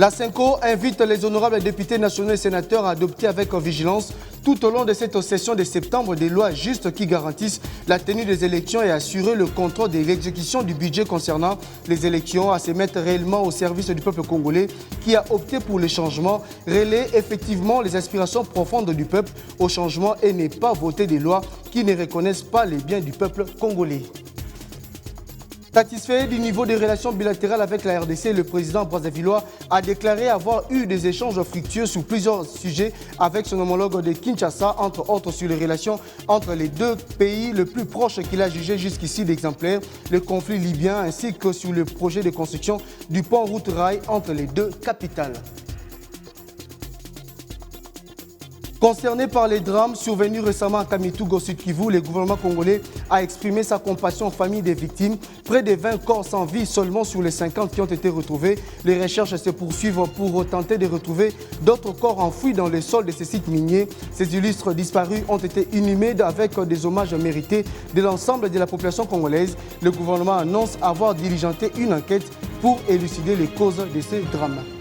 La CENCO invite les honorables députés nationaux et sénateurs à adopter avec vigilance tout au long de cette session de septembre des lois justes qui garantissent la tenue des élections et assurer le contrôle de l'exécution du budget concernant les élections, à se mettre réellement au service du peuple congolais qui a opté pour le changement, relaie effectivement les aspirations profondes du peuple au changement et n'est pas voter des lois qui ne reconnaissent pas les biens du peuple congolais. Satisfait du niveau des relations bilatérales avec la RDC, le président brassavillois a déclaré avoir eu des échanges fructueux sur plusieurs sujets avec son homologue de Kinshasa, entre autres sur les relations entre les deux pays le plus proche qu'il a jugé jusqu'ici d'exemplaires, le conflit libyen, ainsi que sur le projet de construction du pont route-rail entre les deux capitales. Concerné par les drames survenus récemment à Kamituga, au Sud Kivu, le gouvernement congolais a exprimé sa compassion aux familles des victimes. Près de 20 corps sans vie seulement sur les 50 qui ont été retrouvés. Les recherches se poursuivent pour tenter de retrouver d'autres corps enfouis dans les sols de ces sites miniers. Ces illustres disparus ont été inhumés avec des hommages mérités de l'ensemble de la population congolaise. Le gouvernement annonce avoir diligenté une enquête pour élucider les causes de ces drames.